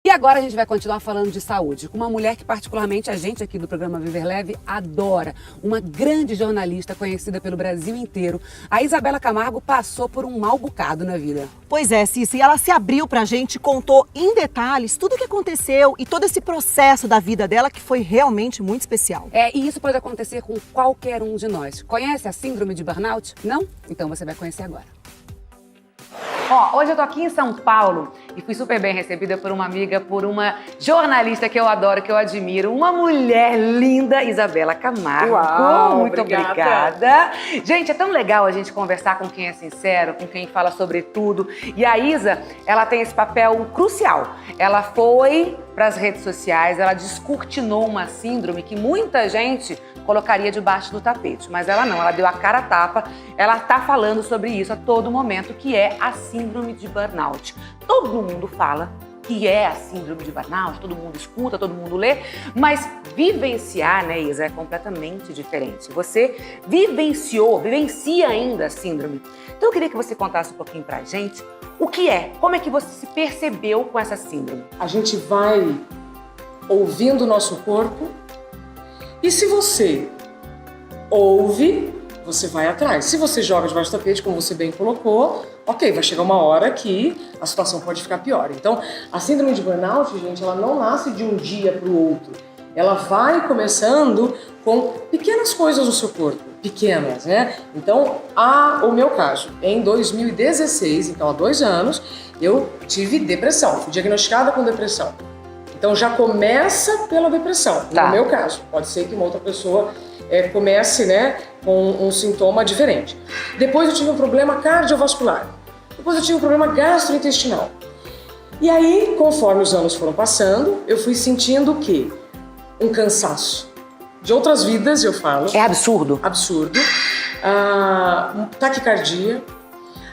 E agora a gente vai continuar falando de saúde com uma mulher que particularmente a gente aqui do programa Viver Leve adora. Uma grande jornalista conhecida pelo Brasil inteiro. A Isabela Camargo passou por um mau bocado na vida. Pois é, Cici, ela se abriu pra gente, contou em detalhes tudo o que aconteceu e todo esse processo da vida dela que foi realmente muito especial. E isso pode acontecer com qualquer um de nós. Conhece a síndrome de burnout? Não? Então você vai conhecer agora. Hoje eu tô aqui em São Paulo e fui super bem recebida por uma amiga, por uma jornalista que eu adoro, que eu admiro, uma mulher linda, Isabela Camargo. Uau, muito obrigada. Gente, é tão legal a gente conversar com quem é sincero, com quem fala sobre tudo. E a Isa, ela tem esse papel crucial. Ela foi para as redes sociais, ela descortinou uma síndrome que muita gente colocaria debaixo do tapete, mas ela não, ela deu a cara a tapa, ela tá falando sobre isso a todo momento, que é a síndrome de burnout. Todo mundo fala que é a síndrome de burnout, todo mundo escuta, todo mundo lê, mas vivenciar, né, Isa, é completamente diferente. Você vivencia ainda a síndrome. Então eu queria que você contasse um pouquinho pra gente o que é, como é que você se percebeu com essa síndrome? A gente vai ouvindo o nosso corpo e se você ouve, você vai atrás. Se você joga debaixo do tapete, como você bem colocou, ok, vai chegar uma hora que a situação pode ficar pior. Então, a síndrome de burnout, gente, ela não nasce de um dia para o outro. Ela vai começando com pequenas coisas no seu corpo, pequenas, né? Então, o meu caso, em 2016, então há 2 anos, eu tive depressão, fui diagnosticada com depressão. Então já começa pela depressão, no meu caso. Pode ser que uma outra pessoa comece, né, com um sintoma diferente. Depois eu tive um problema cardiovascular. Depois eu tive um problema gastrointestinal. E aí, conforme os anos foram passando, eu fui sentindo o quê? Um cansaço. De outras vidas, eu falo. É absurdo. Absurdo. Taquicardia,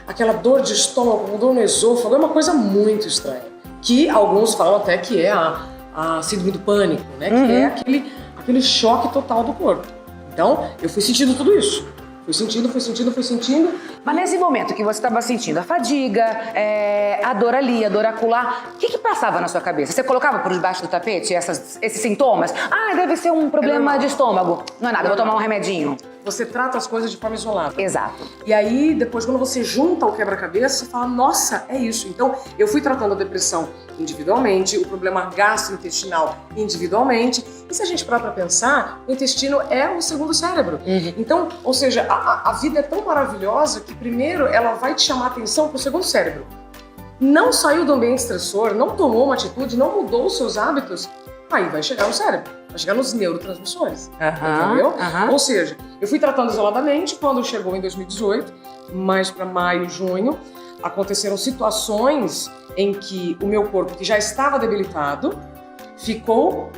aquela dor de estômago, dor no esôfago, é uma coisa muito estranha. Que alguns falam até que é a síndrome do pânico, né? Que é aquele choque total do corpo. Então, eu fui sentindo tudo isso. Fui sentindo. Mas nesse momento que você estava sentindo a fadiga, a dor ali, a dor acolá, o que passava na sua cabeça? Você colocava por debaixo do tapete esses sintomas? Deve ser um problema de estômago. Não é nada, vou tomar um remedinho. Você trata as coisas de forma isolada. Exato. E aí, depois, quando você junta o quebra-cabeça, você fala, nossa, é isso. Então, eu fui tratando a depressão individualmente, o problema gastrointestinal individualmente. E se a gente parar pra pensar, o intestino é o segundo cérebro. Então, ou seja, a vida é tão maravilhosa que primeiro ela vai te chamar a atenção pro segundo cérebro. Não saiu do ambiente estressor, não tomou uma atitude, não mudou os seus hábitos, aí vai chegar no cérebro, vai chegar nos neurotransmissores, entendeu? Ou seja, eu fui tratando isoladamente, quando chegou em 2018, mais para maio, junho, aconteceram situações em que o meu corpo, que já estava debilitado, ficou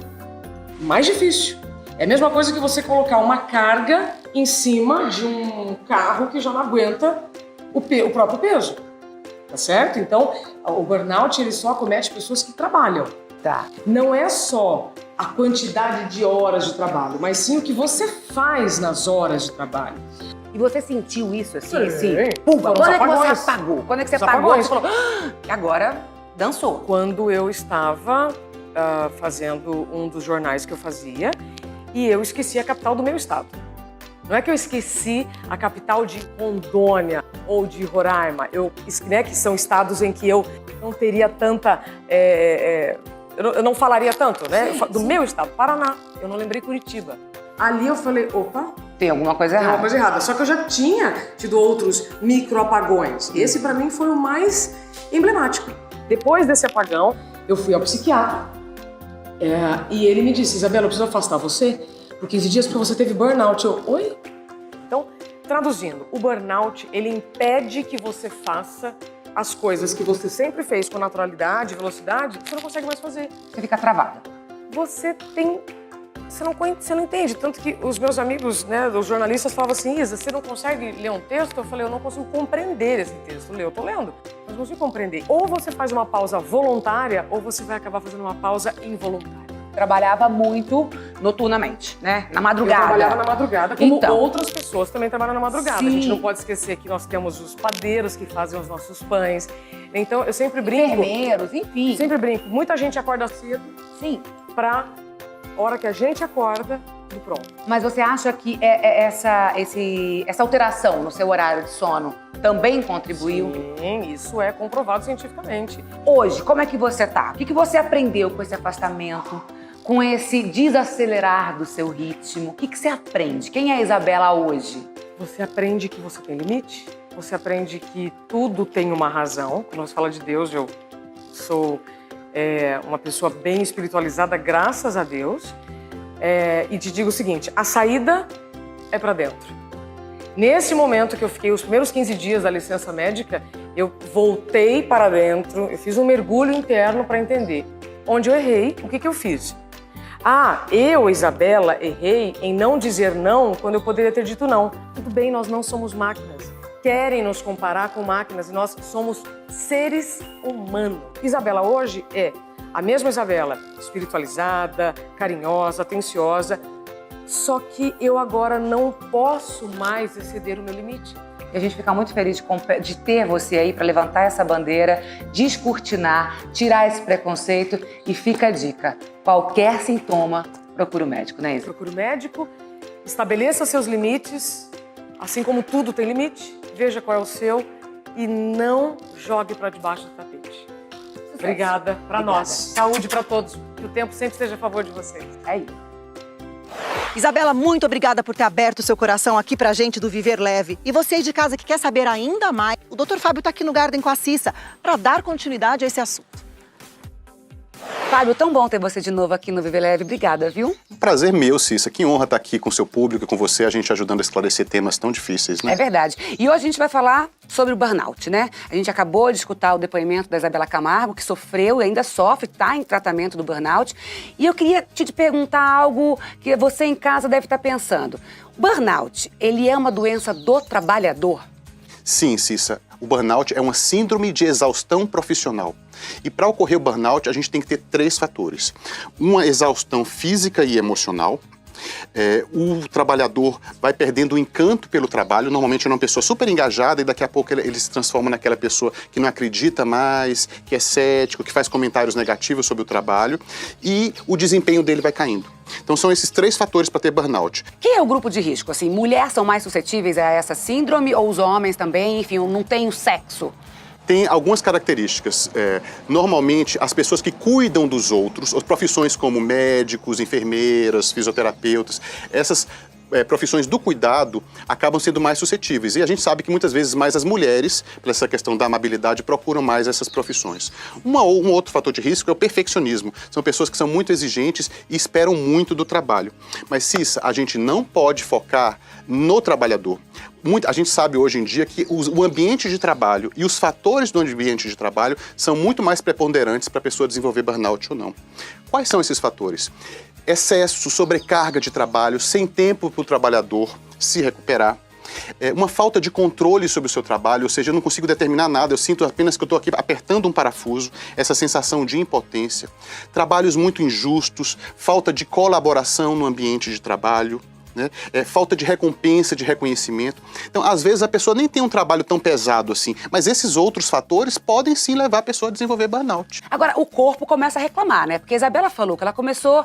mais difícil. É a mesma coisa que você colocar uma carga em cima de um carro que já não aguenta o próprio peso, tá certo? Então, o burnout ele só acomete pessoas que trabalham. Não é só a quantidade de horas de trabalho, mas sim o que você faz nas horas de trabalho. E você sentiu isso assim? Quando é que você apagou? Quando é que você apagou? Você falou, agora dançou. Quando eu estava fazendo um dos jornais que eu fazia e eu esqueci a capital do meu estado. Não é que eu esqueci a capital de Rondônia ou de Roraima, né, que são estados em que eu não teria tanta... eu não falaria tanto, né? Do meu estado, Paraná. Eu não lembrei Curitiba. Ali eu falei, opa... Tem alguma coisa errada. Tem alguma coisa errada. Só que eu já tinha tido outros microapagões. Esse, pra mim, foi o mais emblemático. Depois desse apagão, eu fui ao psiquiatra. E ele me disse, Isabela, eu preciso afastar você por 15 dias porque você teve burnout. Oi? Então, traduzindo, o burnout, ele impede que você faça as coisas que você sempre fez com naturalidade, velocidade, você não consegue mais fazer. Você fica travada. Você não entende. Tanto que os meus amigos, né, os jornalistas falavam assim, Isa, você não consegue ler um texto? Eu falei, eu não consigo compreender esse texto. Eu tô lendo, mas não consigo compreender. Ou você faz uma pausa voluntária, ou você vai acabar fazendo uma pausa involuntária. trabalhava muito noturnamente, né? Na madrugada. Eu trabalhava na madrugada, como Então. outras pessoas também trabalham na madrugada. Sim. A gente não pode esquecer que nós temos os padeiros que fazem os nossos pães. Então, eu sempre brinco... Enfermeiros, enfim. Sempre brinco. Muita gente acorda cedo Sim. pra hora que a gente acorda, do pronto. Mas você acha que essa alteração no seu horário de sono também contribuiu? Sim, isso é comprovado cientificamente. Hoje, como é que você tá? O que você aprendeu com esse afastamento, com esse desacelerar do seu ritmo? O que você aprende? Quem é a Isabela hoje? Você aprende que você tem limite, você aprende que tudo tem uma razão. Quando você fala de Deus, eu sou uma pessoa bem espiritualizada, graças a Deus. E te digo o seguinte, a saída é pra dentro. Nesse momento que eu fiquei os primeiros 15 dias da licença médica, eu voltei para dentro, eu fiz um mergulho interno para entender onde eu errei, o que eu fiz. Eu, Isabela, errei em não dizer não quando eu poderia ter dito não. Tudo bem, nós não somos máquinas. Querem nos comparar com máquinas e nós somos seres humanos. Isabela hoje é a mesma Isabela, espiritualizada, carinhosa, atenciosa, só que eu agora não posso mais exceder o meu limite. E a gente fica muito feliz de ter você aí para levantar essa bandeira, descortinar, tirar esse preconceito e fica a dica, qualquer sintoma, procura o médico, né, Isa? Procure o médico, estabeleça seus limites, assim como tudo tem limite, veja qual é o seu e não jogue para debaixo do tapete. Obrigada para nós. Saúde para todos. Que o tempo sempre esteja a favor de vocês. É isso. Isabela, muito obrigada por ter aberto o seu coração aqui pra gente do Viver Leve. E você aí de casa que quer saber ainda mais, o Dr. Fábio tá aqui no Garden com a Cissa para dar continuidade a esse assunto. Fábio, tão bom ter você de novo aqui no Viver Leve. Obrigada, viu? Prazer meu, Cissa. Que honra estar aqui com o seu público e com você, a gente ajudando a esclarecer temas tão difíceis, né? É verdade. E hoje a gente vai falar sobre o burnout, né? A gente acabou de escutar o depoimento da Isabela Camargo, que sofreu e ainda sofre, está em tratamento do burnout. E eu queria te perguntar algo que você em casa deve estar pensando. O burnout, ele é uma doença do trabalhador? Sim, Cissa. O burnout é uma síndrome de exaustão profissional. E para ocorrer o burnout, a gente tem que ter 3 fatores. Uma exaustão física e emocional. O trabalhador vai perdendo o encanto pelo trabalho, normalmente é uma pessoa super engajada e daqui a pouco ele se transforma naquela pessoa que não acredita mais, que é cético, que faz comentários negativos sobre o trabalho e o desempenho dele vai caindo. Então são esses 3 fatores para ter burnout. Quem é o grupo de risco? Assim, mulheres são mais suscetíveis a essa síndrome ou os homens também? Enfim, não tem o sexo? Tem algumas características. Normalmente, as pessoas que cuidam dos outros, as profissões como médicos, enfermeiras, fisioterapeutas, essas profissões do cuidado acabam sendo mais suscetíveis. E a gente sabe que muitas vezes mais as mulheres, por essa questão da amabilidade, procuram mais essas profissões. Um outro fator de risco é o perfeccionismo. São pessoas que são muito exigentes e esperam muito do trabalho. Mas, Cissa, a gente não pode focar no trabalhador. A gente sabe hoje em dia que o ambiente de trabalho e os fatores do ambiente de trabalho são muito mais preponderantes para a pessoa desenvolver burnout ou não. Quais são esses fatores? Excesso, sobrecarga de trabalho, sem tempo para o trabalhador se recuperar. Uma falta de controle sobre o seu trabalho, ou seja, eu não consigo determinar nada, eu sinto apenas que eu estou aqui apertando um parafuso, essa sensação de impotência. Trabalhos muito injustos, falta de colaboração no ambiente de trabalho. Né? Falta de recompensa, de reconhecimento. Então, às vezes, a pessoa nem tem um trabalho tão pesado assim, mas esses outros fatores podem sim levar a pessoa a desenvolver burnout. Agora, o corpo começa a reclamar, né? Porque a Isabela falou que ela começou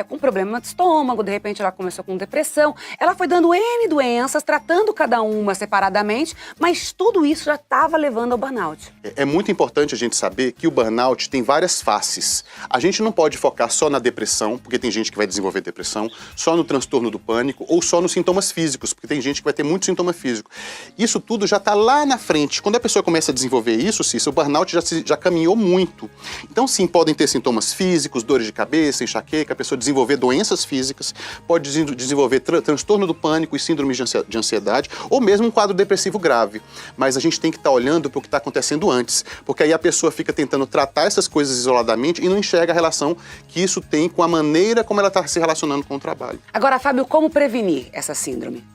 com problema de estômago, de repente ela começou com depressão. Ela foi dando N doenças, tratando cada uma separadamente, mas tudo isso já estava levando ao burnout. É muito importante a gente saber que o burnout tem várias faces. A gente não pode focar só na depressão, porque tem gente que vai desenvolver depressão, só no transtorno do pânico ou só nos sintomas físicos, porque tem gente que vai ter muito sintoma físico. Isso tudo já está lá na frente. Quando a pessoa começa a desenvolver isso, Cissa, o burnout já caminhou muito. Então, sim, podem ter sintomas físicos, dores de cabeça, enxaqueca, a pessoa desenvolver doenças físicas, pode desenvolver transtorno do pânico e síndrome de ansiedade, ou mesmo um quadro depressivo grave. Mas a gente tem que estar olhando para o que está acontecendo antes, porque aí a pessoa fica tentando tratar essas coisas isoladamente e não enxerga a relação que isso tem com a maneira como ela está se relacionando com o trabalho. Agora, Fábio, como prevenir essa síndrome?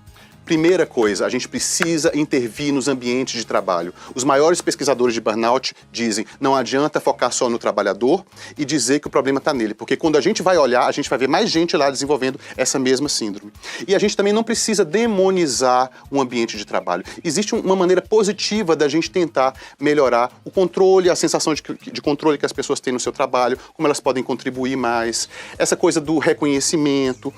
Primeira coisa, a gente precisa intervir nos ambientes de trabalho. Os maiores pesquisadores de burnout dizem, não adianta focar só no trabalhador e dizer que o problema está nele, porque quando a gente vai olhar, a gente vai ver mais gente lá desenvolvendo essa mesma síndrome. E a gente também não precisa demonizar um ambiente de trabalho. Existe uma maneira positiva da gente tentar melhorar o controle, a sensação de controle que as pessoas têm no seu trabalho, como elas podem contribuir mais, essa coisa do reconhecimento,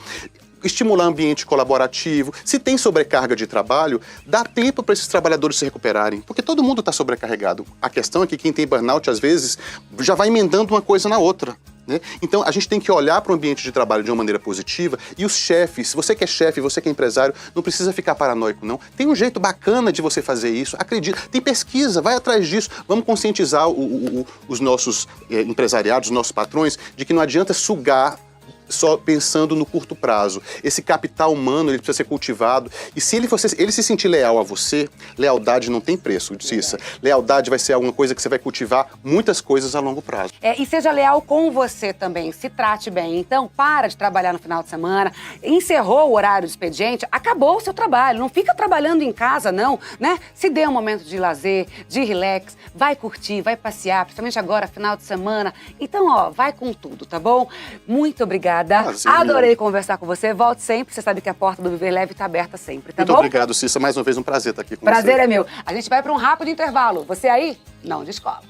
estimular ambiente colaborativo. Se tem sobrecarga de trabalho, dá tempo para esses trabalhadores se recuperarem, porque todo mundo está sobrecarregado. A questão é que quem tem burnout, às vezes, já vai emendando uma coisa na outra, né? Então, a gente tem que olhar para o ambiente de trabalho de uma maneira positiva e os chefes, se você que é chefe, você que é empresário, não precisa ficar paranoico, não. Tem um jeito bacana de você fazer isso, acredita, tem pesquisa, vai atrás disso. Vamos conscientizar os nossos empresariados, os nossos patrões, de que não adianta sugar só pensando no curto prazo. Esse capital humano, ele precisa ser cultivado. E se ele se sentir leal a você, lealdade não tem preço, Cissa. Lealdade vai ser alguma coisa que você vai cultivar muitas coisas a longo prazo. E seja leal com você também, se trate bem. Então, para de trabalhar no final de semana, encerrou o horário do expediente, acabou o seu trabalho. Não fica trabalhando em casa, não, né? Se dê um momento de lazer, de relax, vai curtir, vai passear, principalmente agora, final de semana. Então, ó, vai com tudo, tá bom? Muito obrigada. Adorei conversar com você. Volte sempre. Você sabe que a porta do Viver Leve está aberta sempre, tá bom? Muito obrigado, Cissa. Mais uma vez um prazer estar aqui com você. Prazer é meu. A gente vai para um rápido intervalo. Você aí? Não descola.